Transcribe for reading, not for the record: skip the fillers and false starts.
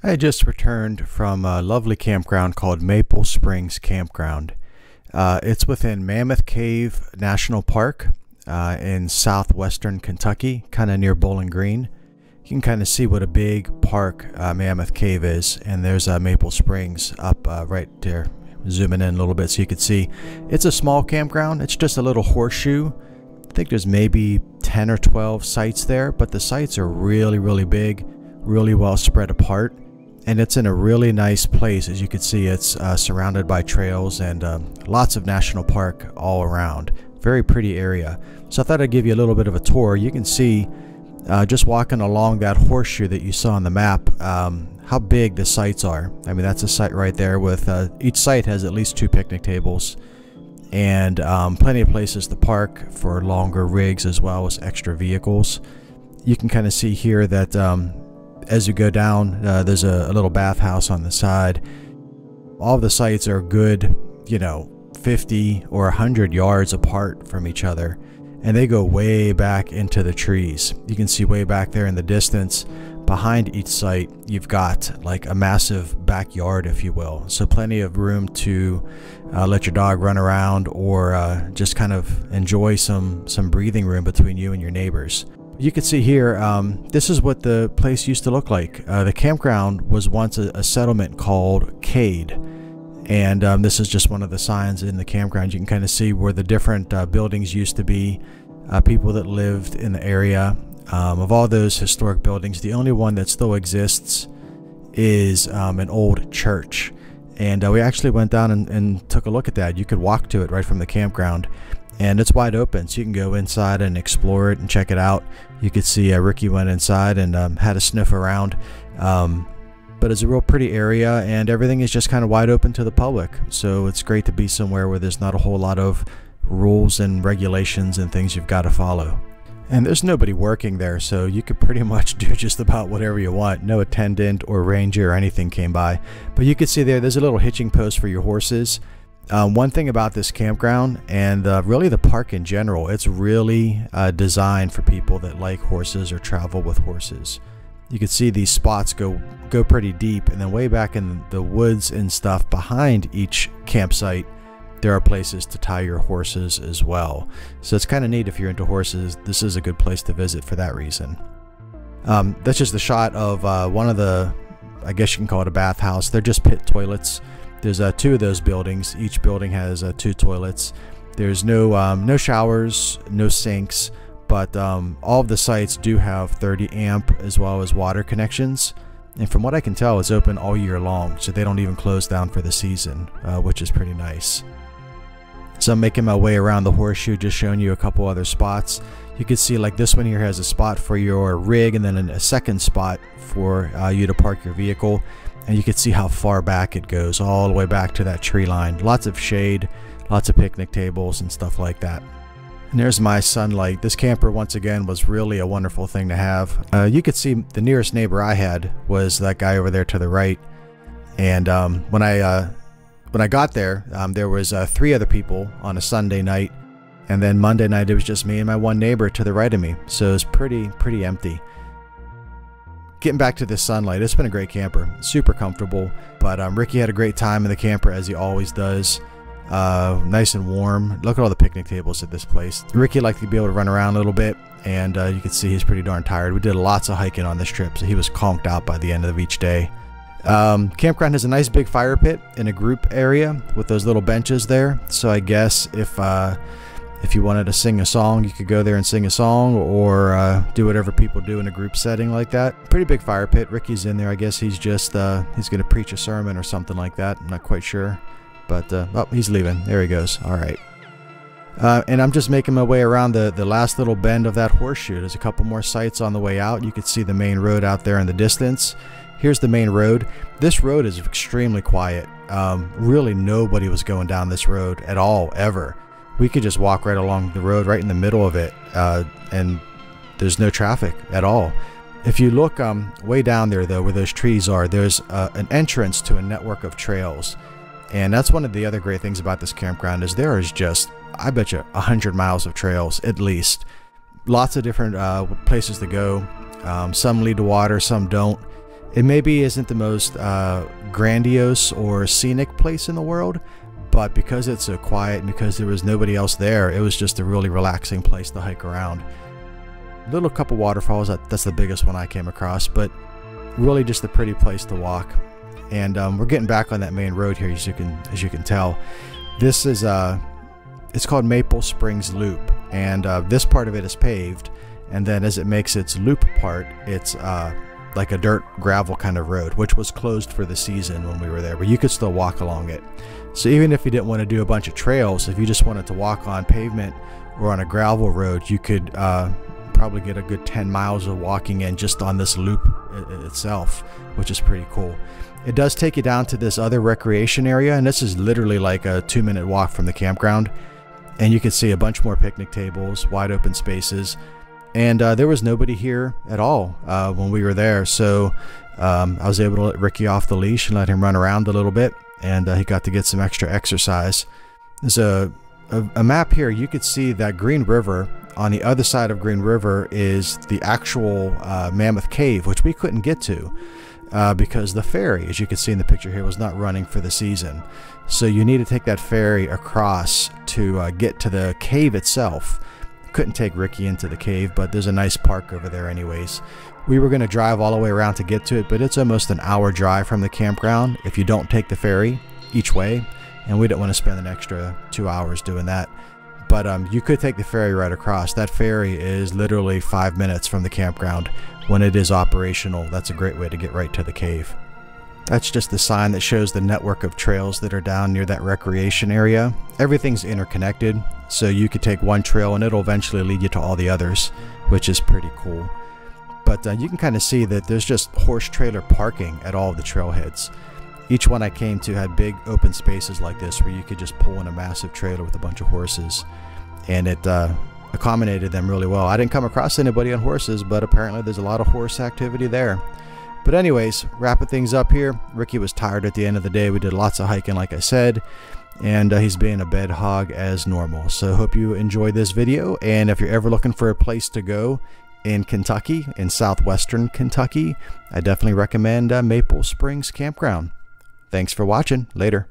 I just returned from a lovely campground called Maple Springs Campground. It's within Mammoth Cave National Park in southwestern Kentucky, kind of near Bowling Green. You can kind of see what a big park Mammoth Cave is, and there's Maple Springs up right there. Zooming in a little bit so you can see. It's a small campground. It's just a little horseshoe. I think there's maybe 10 or 12 sites there, but the sites are really big, really well spread apart. And it's in a really nice place. As you can see, it's surrounded by trails and lots of national park all around. Very pretty area. So I thought I'd give you a little bit of a tour. You can see just walking along that horseshoe that you saw on the map how big the sites are. I mean, that's a site right there with each site has at least 2 picnic tables and plenty of places to park for longer rigs as well as extra vehicles. You can kind of see here that as you go down, there's a little bathhouse on the side. All the sites are good, 50 or 100 yards apart from each other, and they go way back into the trees. You can see way back there in the distance behind each site you've got like a massive backyard, if you will, so plenty of room to let your dog run around or just kind of enjoy some breathing room between you and your neighbors. You can see here, this is what the place used to look like. The campground was once a settlement called Cade, and this is just one of the signs in the campground. You can kind of see where the different buildings used to be, people that lived in the area. Of all those historic buildings, the only one that still exists is an old church, and we actually went down and took a look at that. You could walk to it right from the campground, and it's wide open, so you can go inside and explore it and check it out. You could see Ricky went inside and had a sniff around, but it's a real pretty area, and everything is just kind of wide open to the public, so it's great to be somewhere where there's not a whole lot of rules and regulations and things you've got to follow. And there's nobody working there, so you could pretty much do just about whatever you want. No attendant or ranger or anything came by, but you can see there's a little hitching post for your horses. One thing about this campground and really the park in general, it's really designed for people that like horses or travel with horses. You can see these spots go pretty deep, and then way back in the woods and stuff behind each campsite there are places to tie your horses as well. So it's kind of neat if you're into horses. This is a good place to visit for that reason. That's just a shot of one of the, I guess you can call it a bathhouse. They're just pit toilets. There's 2 of those buildings. Each building has 2 toilets. There's no showers, no sinks, but all of the sites do have 30 amp as well as water connections. And from what I can tell, it's open all year long, so they don't even close down for the season, which is pretty nice. So I'm making my way around the horseshoe, just showing you a couple other spots. You can see like this one here has a spot for your rig, and then a second spot for you to park your vehicle. And you can see how far back it goes, all the way back to that tree line. Lots of shade, lots of picnic tables and stuff like that. And there's my sunlight. This camper, once again, was really a wonderful thing to have. You could see the nearest neighbor I had was that guy over there to the right. And when I got there, there was 3 other people on a Sunday night, and then Monday night it was just me and my one neighbor to the right of me. So it was pretty empty. Getting back to this sunlight, it's been a great camper, super comfortable. But Ricky had a great time in the camper, as he always does. Nice and warm. Look at all the picnic tables at this place. Ricky liked to be able to run around a little bit, and you can see he's pretty darn tired. We did lots of hiking on this trip, so he was conked out by the end of each day. Campground has a nice big fire pit in a group area with those little benches there, so I guess if you wanted to sing a song, you could go there and sing a song, or do whatever people do in a group setting like that. Pretty big fire pit. Ricky's in there. I guess he's just he's gonna preach a sermon or something like that. I'm not quite sure, but oh, he's leaving. There he goes. All right. And I'm just making my way around the last little bend of that horseshoe. There's a couple more sites on the way out. You could see the main road out there in the distance. Here's the main road. This road is extremely quiet. Really nobody was going down this road at all, ever. We could just walk right along the road right in the middle of it, and there's no traffic at all. If you look way down there, though, where those trees are, there's an entrance to a network of trails. And that's one of the other great things about this campground is there is just, I bet you, 100 miles of trails at least. Lots of different places to go. Some lead to water, some don't. It maybe isn't the most grandiose or scenic place in the world, but because it's so quiet and because there was nobody else there, it was just a really relaxing place to hike around. Little couple waterfalls, that's the biggest one I came across, but really just a pretty place to walk. And we're getting back on that main road here, as you can tell. This is it's called Maple Springs Loop, and this part of it is paved, and then as it makes its loop part, it's like a dirt gravel kind of road, which was closed for the season when we were there, but you could still walk along it. So even if you didn't want to do a bunch of trails, if you just wanted to walk on pavement or on a gravel road, you could probably get a good 10 miles of walking in just on this loop itself, which is pretty cool. It does take you down to this other recreation area, and this is literally like a 2-minute walk from the campground, and you can see a bunch more picnic tables, wide open spaces. And there was nobody here at all when we were there, so I was able to let Ricky off the leash and let him run around a little bit, and he got to get some extra exercise. There's a map here. You could see that Green River. On the other side of Green River is the actual Mammoth Cave, which we couldn't get to because the ferry, as you can see in the picture here, was not running for the season. So you need to take that ferry across to get to the cave itself. Couldn't take Ricky into the cave, but there's a nice park over there anyways. We were going to drive all the way around to get to it, but it's almost an hour drive from the campground if you don't take the ferry each way, and we didn't want to spend an extra 2 hours doing that. But you could take the ferry right across. That ferry is literally 5 minutes from the campground. When it is operational, that's a great way to get right to the cave. That's just the sign that shows the network of trails that are down near that recreation area. Everything's interconnected, so you could take one trail and it'll eventually lead you to all the others, which is pretty cool. But you can kind of see that there's just horse trailer parking at all of the trailheads. Each one I came to had big open spaces like this where you could just pull in a massive trailer with a bunch of horses, and it accommodated them really well. I didn't come across anybody on horses, but apparently there's a lot of horse activity there. But anyways, wrapping things up here, Ricky was tired at the end of the day. We did lots of hiking, like I said, and he's being a bed hog as normal. So hope you enjoyed this video, and if you're ever looking for a place to go in Kentucky, in southwestern Kentucky, I definitely recommend Maple Springs Campground. Thanks for watching. Later.